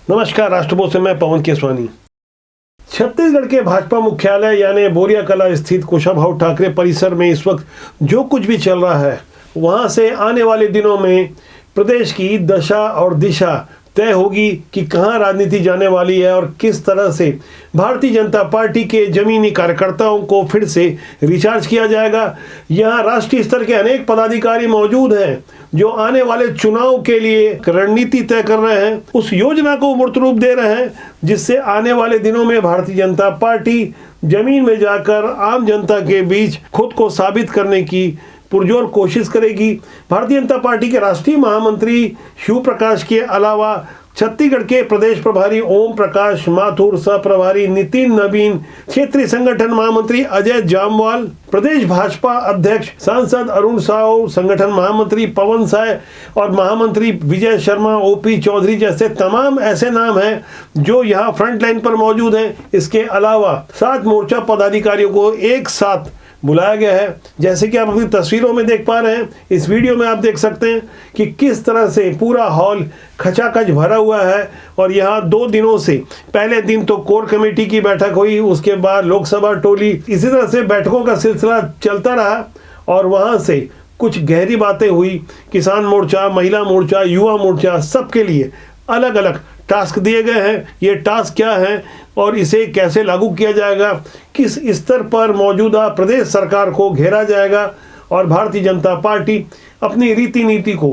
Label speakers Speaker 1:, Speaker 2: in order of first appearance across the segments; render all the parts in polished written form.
Speaker 1: नमस्कार, राष्ट्रभोज से मैं पवन केसवानी। छत्तीसगढ़ के भाजपा मुख्यालय यानी बोरिया कला स्थित कुशाभाऊ ठाकरे परिसर में इस वक्त जो कुछ भी चल रहा है, वहां से आने वाले दिनों में प्रदेश की दशा और दिशा तय होगी कि कहां राजनीति जाने वाली है और किस तरह से भारतीय जनता पार्टी के जमीनी कार्यकर्ताओं को फिर से रिचार्ज किया जाएगा। यहां राष्ट्रीय स्तर के अनेक पदाधिकारी मौजूद हैं जो आने वाले चुनाव के लिए रणनीति तय कर रहे हैं, उस योजना को मूर्त रूप दे रहे हैं जिससे आने वाले दिनों में भारतीय जनता पार्टी जमीन में जाकर आम जनता के बीच खुद को साबित करने की पुरजोर कोशिश करेगी। भारतीय जनता पार्टी के राष्ट्रीय महामंत्री शिव प्रकाश के अलावा छत्तीसगढ़ के प्रदेश प्रभारी ओम प्रकाश माथुर, सह प्रभारी नितिन नवीन, क्षेत्रीय संगठन महामंत्री अजय जामवाल, प्रदेश भाजपा अध्यक्ष सांसद अरुण साव, संगठन महामंत्री पवन साय और महामंत्री विजय शर्मा, ओपी चौधरी जैसे तमाम ऐसे नाम हैं जो यहाँ फ्रंट लाइन पर मौजूद हैं। इसके अलावा 7 मोर्चा पदाधिकारियों को एक साथ बुलाया गया है। जैसे कि आप अपनी तस्वीरों में देख पा रहे हैं, इस वीडियो में आप देख सकते हैं कि किस तरह से पूरा हॉल खचाखच भरा हुआ है। और यहाँ 2 दिनों से, पहले दिन तो कोर कमेटी की बैठक हुई, उसके बाद लोकसभा टोली, इसी तरह से बैठकों का सिलसिला चलता रहा और वहाँ से कुछ गहरी बातें हुई। किसान मोर्चा, महिला मोर्चा, युवा मोर्चा, सबके लिए अलग अलग टास्क दिए गए हैं। ये टास्क क्या है और इसे कैसे लागू किया जाएगा, किस स्तर पर मौजूदा प्रदेश सरकार को घेरा जाएगा और भारतीय जनता पार्टी अपनी रीति नीति को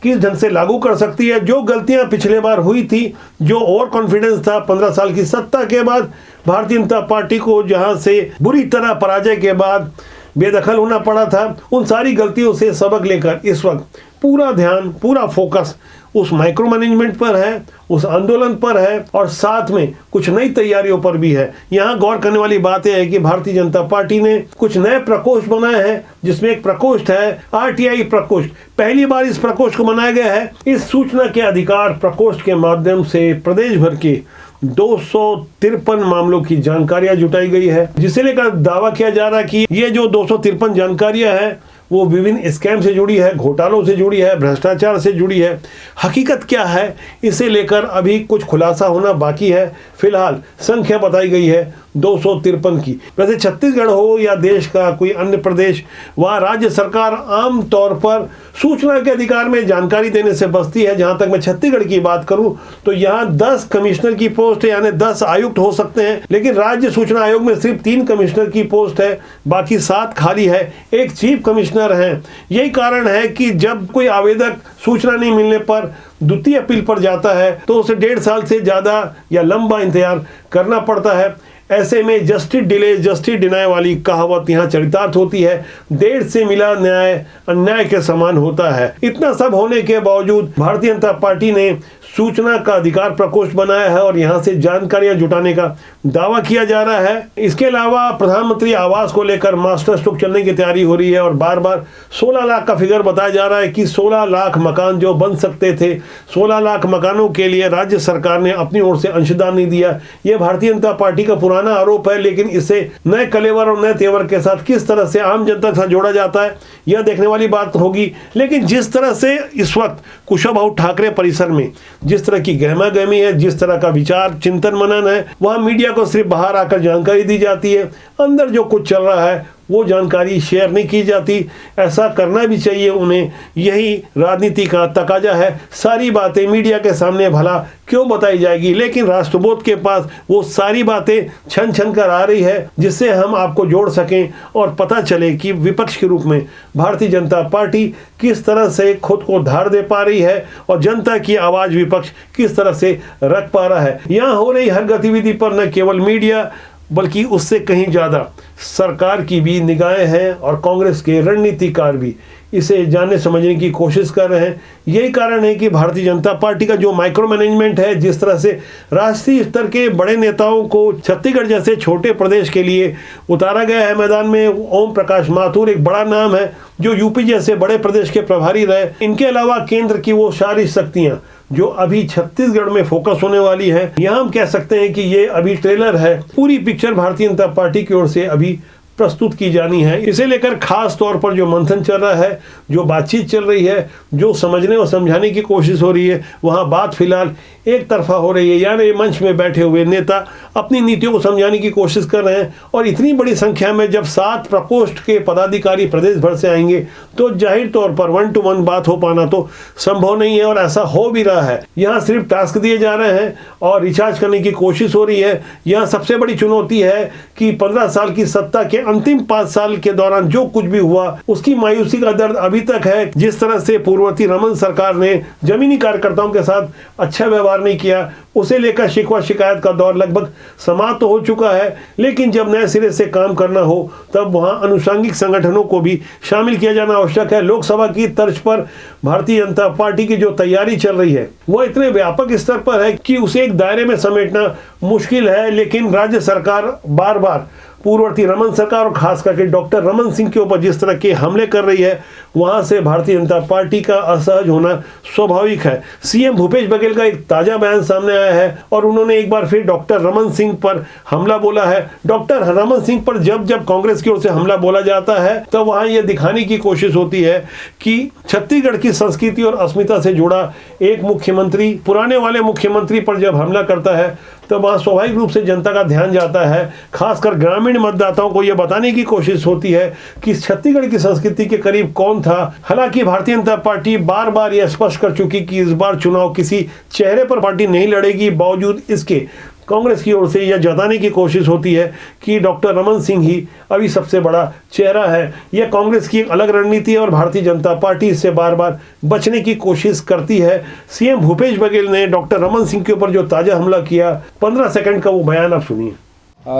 Speaker 1: किस ढंग से लागू कर सकती है। जो गलतियां पिछले बार हुई थी, जो ओवर कॉन्फिडेंस था 15 साल की सत्ता के बाद, भारतीय जनता पार्टी को जहां से बुरी तरह पराजय के बाद बेदखल होना पड़ा था, उन सारी गलतियों से सबक लेकर इस वक्त पूरा ध्यान, पूरा फोकस उस माइक्रो मैनेजमेंट पर है, उस आंदोलन पर है और साथ में कुछ नई तैयारियों पर भी है। यहाँ गौर करने वाली बात यह है कि भारतीय जनता पार्टी ने कुछ नए प्रकोष्ठ बनाए हैं, जिसमें एक प्रकोष्ठ है आरटीआई प्रकोष्ठ। पहली बार इस प्रकोष्ठ को बनाया गया है। इस सूचना के अधिकार प्रकोष्ठ के माध्यम से प्रदेश भर के 253 मामलों की जानकारियां जुटाई गई है, जिसे लेकर दावा किया जा रहा है कि ये जो 253 जानकारियां हैं वो विभिन्न स्कैम से जुड़ी है, घोटालों से जुड़ी है, भ्रष्टाचार से जुड़ी है। हकीकत क्या है, इसे लेकर अभी कुछ खुलासा होना बाकी है। फिलहाल संख्या बताई गई है 253 की। वैसे छत्तीसगढ़ हो या देश का कोई अन्य प्रदेश, वहाँ राज्य सरकार आम तौर पर सूचना के अधिकार में जानकारी देने से बचती है। जहाँ तक मैं छत्तीसगढ़ की बात करूँ तो यहाँ 10 कमिश्नर की पोस्ट है, यानी 10 आयुक्त हो सकते हैं, लेकिन राज्य सूचना आयोग में सिर्फ 3 कमिश्नर की पोस्ट है, बाकी 7 खाली है। एक चीफ कमिश्नर हैं। यही कारण है कि जब कोई आवेदक सूचना नहीं मिलने पर द्वितीय अपील पर जाता है तो उसे 1.5 साल से ज़्यादा या लंबा इंतजार करना पड़ता है। ऐसे में जस्टिस डिले जस्टिस डिनाय वाली कहावत यहाँ चरितार्थ होती है। देर से मिला न्याय अन्याय के समान होता है। इतना सब होने के बावजूद भारतीय जनता पार्टी ने सूचना का अधिकार प्रकोष्ठ बनाया है और यहाँ से जानकारियां जुटाने का दावा किया जा रहा है। इसके अलावा प्रधानमंत्री आवास को लेकर मास्टर स्ट्रोक चलने की तैयारी हो रही है और बार बार 16 लाख का फिगर बताया जा रहा है कि 16 लाख मकान जो बन सकते थे, 16 लाख मकानों के लिए राज्य सरकार ने अपनी ओर से अंशदान नहीं दिया। यह भारतीय जनता पार्टी का पुराना आरोप है, लेकिन इसे नए कलेवर और नए तेवर के साथ किस तरह से आम जनता के साथ जोड़ा जाता है, यह देखने वाली बात होगी। लेकिन जिस तरह से इस वक्त कुशाभाऊ ठाकरे परिसर में जिस तरह की गहमा गहमी है, जिस तरह का विचार चिंतन मनन है, वहां मीडिया को सिर्फ बाहर आकर जानकारी दी जाती है, अंदर जो कुछ चल रहा है वो जानकारी शेयर नहीं की जाती। ऐसा करना भी चाहिए उन्हें, यही राजनीति का तकाजा है। सारी बातें मीडिया के सामने भला क्यों बताई जाएगी, लेकिन राष्ट्रबोध के पास वो सारी बातें छन छन कर आ रही है जिससे हम आपको जोड़ सकें और पता चले कि विपक्ष के रूप में भारतीय जनता पार्टी किस तरह से खुद को धार दे पा रही है और जनता की आवाज़ विपक्ष किस तरह से रख पा रहा है। यहाँ हो रही हर गतिविधि पर न केवल मीडिया बल्कि उससे कहीं ज़्यादा सरकार की भी निगाहें हैं और कांग्रेस के रणनीतिकार भी इसे जानने समझने की कोशिश कर रहे हैं। यही कारण है कि भारतीय जनता पार्टी का जो माइक्रो मैनेजमेंट है, जिस तरह से राष्ट्रीय स्तर के बड़े नेताओं को छत्तीसगढ़ जैसे छोटे प्रदेश के लिए उतारा गया है मैदान में। ओम प्रकाश माथुर एक बड़ा नाम है जो यूपी जैसे बड़े प्रदेश के प्रभारी रहे। इनके अलावा केंद्र की वो सारी शक्तियाँ जो अभी छत्तीसगढ़ में फोकस होने वाली है, यहाँ हम कह सकते हैं कि ये अभी ट्रेलर है। पूरी पिक्चर भारतीय जनता पार्टी की ओर से अभी प्रस्तुत की जानी है। इसे लेकर खास तौर पर जो मंथन चल रहा है, जो बातचीत चल रही है, जो समझने और समझाने की कोशिश हो रही है, वहाँ बात फिलहाल एक तरफा हो रही है। यानी मंच में बैठे हुए नेता अपनी नीतियों को समझाने की कोशिश कर रहे हैं, और इतनी बड़ी संख्या में जब 7 प्रकोष्ठ के पदाधिकारी प्रदेश भर से आएंगे तो जाहिर तौर पर 1 to 1 बात हो पाना तो संभव नहीं है, और ऐसा हो भी रहा है। यहाँ सिर्फ टास्क दिए जा रहे हैं और रिचार्ज करने की कोशिश हो रही है। यहाँ सबसे बड़ी चुनौती है कि 15 साल की सत्ता के अंतिम 5 साल के दौरान जो कुछ भी हुआ उसकी मायूसी का दर्द अभी तक है। जिस तरह से पूर्ववर्ती रमन सरकार ने जमीनी कार्यकर्ताओं के साथ अच्छा व्यवहार नहीं किया, उसे लेकर शिकवा शिकायत का दौर लगभग समाप्त हो चुका है। लेकिन जब नए सिरे से काम करना हो तब वहां अनुषंगिक संगठनों को भी शामिल किया जाना आवश्यक है। लोकसभा की तर्ज पर भारतीय जनता पार्टी की जो तैयारी चल रही है वह इतने व्यापक स्तर पर है कि उसे एक दायरे में समेटना मुश्किल है। लेकिन राज्य सरकार बार बार पूर्ववर्ती रमन सरकार और खास करके डॉक्टर रमन सिंह के ऊपर जिस तरह के हमले कर रही है, वहां से भारतीय जनता पार्टी का असहज होना स्वाभाविक है। सीएम भूपेश बघेल का एक ताजा बयान सामने आया है और उन्होंने एक बार फिर डॉक्टर रमन सिंह पर हमला बोला है। डॉक्टर रमन सिंह पर जब जब कांग्रेस की ओर से हमला बोला जाता है तो वहां यह दिखाने की कोशिश होती है कि छत्तीसगढ़ की संस्कृति और अस्मिता से जुड़ा एक मुख्यमंत्री पुराने वाले मुख्यमंत्री पर जब हमला करता है तो वहाँ स्वाभाविक रूप से जनता का ध्यान जाता है। खासकर ग्रामीण मतदाताओं को यह बताने की कोशिश होती है कि छत्तीसगढ़ की संस्कृति के करीब कौन था। हालांकि भारतीय जनता पार्टी बार बार यह स्पष्ट कर चुकी कि इस बार चुनाव किसी चेहरे पर पार्टी नहीं लड़ेगी। बावजूद इसके कांग्रेस की ओर से यह जताने की कोशिश होती है कि डॉक्टर रमन सिंह ही अभी सबसे बड़ा चेहरा है। यह कांग्रेस की एक अलग रणनीति है और भारतीय जनता पार्टी इससे बार बार बचने की कोशिश करती है। सीएम भूपेश बघेल ने डॉक्टर रमन सिंह के ऊपर जो ताजा हमला किया, 15 सेकंड का वो बयान आप सुनिए।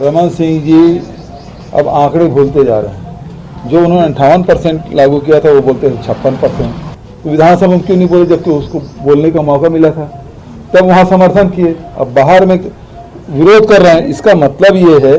Speaker 2: रमन सिंह जी अब आंकड़े भूलते जा रहे हैं। जो उन्होंने 58% लागू किया था वो बोलते हैं 56%। तो विधानसभा में क्यों नहीं बोले जबकि उसको बोलने का मौका मिला था? तब वहाँ समर्थन किए, अब बाहर में विरोध कर रहे हैं। इसका मतलब ये है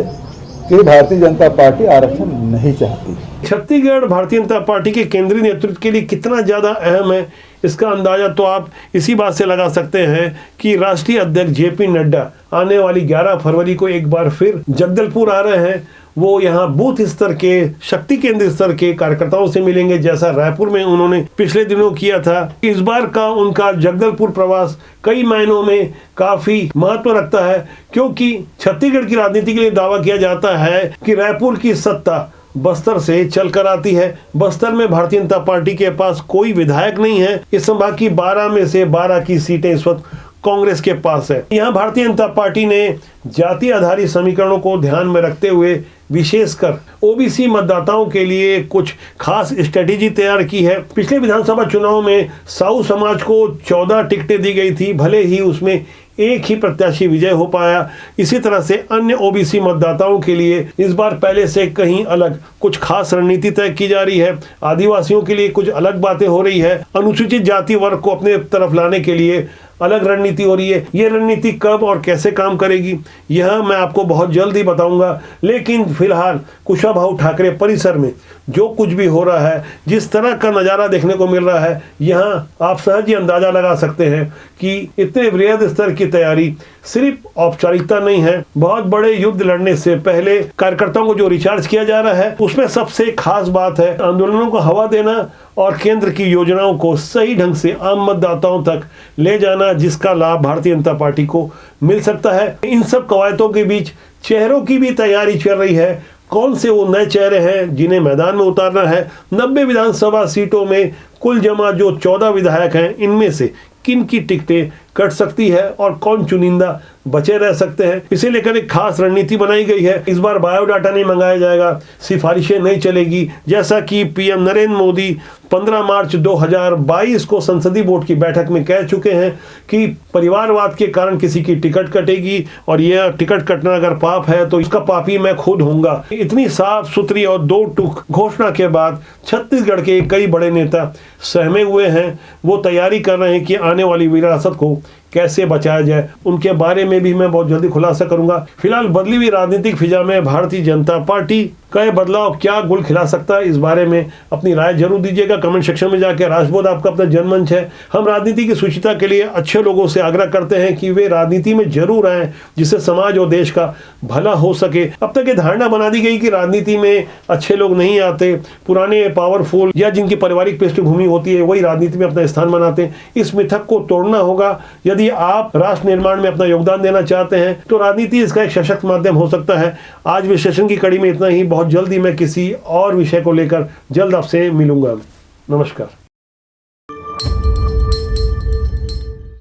Speaker 2: कि भारतीय जनता पार्टी आरक्षण नहीं चाहती।
Speaker 1: छत्तीसगढ़ भारतीय जनता पार्टी के केंद्रीय नेतृत्व के लिए कितना ज्यादा अहम है, इसका अंदाजा तो आप इसी बात से लगा सकते हैं कि राष्ट्रीय अध्यक्ष जेपी नड्डा आने वाली 11 फरवरी को एक बार फिर जगदलपुर आ रहे हैं। वो यहाँ बूथ स्तर के, शक्ति केंद्र स्तर के कार्यकर्ताओं से मिलेंगे, जैसा रायपुर में उन्होंने पिछले दिनों किया था। इस बार का उनका जगदलपुर प्रवास कई मायनों में काफी महत्व रखता है, क्योंकि छत्तीसगढ़ की राजनीति के लिए दावा किया जाता है कि रायपुर की सत्ता बस्तर से चलकर आती है। बस्तर में भारतीय जनता पार्टी के पास कोई विधायक नहीं है। इस संभाग की 12 में से 12 की सीटें इस वक्त कांग्रेस के पास है। यहाँ भारतीय जनता पार्टी ने जाति आधारित समीकरणों को ध्यान में रखते हुए विशेषकर ओबीसी मतदाताओं के लिए कुछ खास स्ट्रेटेजी तैयार की है। पिछले विधानसभा चुनाव में साहू समाज को 14 टिकटें दी गई थी, भले ही उसमें एक ही प्रत्याशी विजय हो पाया। इसी तरह से अन्य ओबीसी मतदाताओं के लिए इस बार पहले से कहीं अलग कुछ खास रणनीति तय की जा रही है। आदिवासियों के लिए कुछ अलग बातें हो रही है। अनुसूचित जाति वर्ग को अपने तरफ लाने के लिए अलग रणनीति हो रही है। यह रणनीति कब और कैसे काम करेगी यह मैं आपको बहुत जल्द ही बताऊंगा। लेकिन फिलहाल कुशाभाऊ ठाकरे परिसर में जो कुछ भी हो रहा है, जिस तरह का नज़ारा देखने को मिल रहा है, यहाँ आप सहज ही अंदाजा लगा सकते हैं कि इतने वृहद स्तर की तैयारी सिर्फ औपचारिकता नहीं है। बहुत बड़े युद्ध लड़ने से पहले कार्यकर्ताओं को जो रिचार्ज किया जा रहा है उसमें सबसे खास बात है आंदोलनों को हवा देना और केंद्र की योजनाओं को सही ढंग से आम मतदाताओं तक ले जाना, जिसका लाभ भारतीय जनता पार्टी को मिल सकता है। इन सब कवायदों के बीच चेहरों की भी तैयारी चल रही है। कौन से वो नए चेहरे हैं जिन्हें मैदान में उतारना है? 90 विधानसभा सीटों में कुल जमा जो 14 विधायक हैं, इनमें से किन की टिकटें कट सकती है और कौन चुनिंदा बचे रह सकते हैं, इसे लेकर एक खास रणनीति बनाई गई है। इस बार बायोडाटा नहीं मंगाया जाएगा, सिफारिशें नहीं चलेगी। जैसा कि पीएम नरेंद्र मोदी 15 मार्च 2022 को संसदीय बोर्ड की बैठक में कह चुके हैं कि परिवारवाद के कारण किसी की टिकट कटेगी और यह टिकट कटना अगर पाप है तो इसका पापी मैं खुद होऊंगा। इतनी साफ सुथरी और दो टूक घोषणा के बाद छत्तीसगढ़ के कई बड़े नेता सहमे हुए हैं। वो तैयारी कर रहे हैं कि आने वाली विरासत को कैसे बचाया जाए, उनके बारे में भी मैं बहुत जल्दी खुलासा करूंगा। फिलहाल बदली हुई राजनीतिक फिजा में भारतीय जनता पार्टी का यह बदलाव क्या गुल खिला सकता है, इस बारे में अपनी राय जरूर दीजिएगा कमेंट सेक्शन में जाकर। राजबोध आपका अपना जनमंच है। हम राजनीति की सुचिता के लिए अच्छे लोगों से आग्रह करते हैं कि वे राजनीति में जरूर आएं, जिससे समाज और देश का भला हो सके। अब तक ये धारणा बना दी गई कि राजनीति में अच्छे लोग नहीं आते, पुराने पावरफुल या जिनकी पारिवारिक पृष्ठभूमि होती है वही राजनीति में अपना स्थान बनाते हैं। इस मिथक को तोड़ना होगा। यदि आप राष्ट्र निर्माण में अपना योगदान देना चाहते हैं तो राजनीति इसका एक सशक्त माध्यम हो सकता है। आज विश्लेषण की कड़ी में इतना ही। बहुत जल्दी मैं किसी और विषय को लेकर जल्द आपसे मिलूंगा। नमस्कार।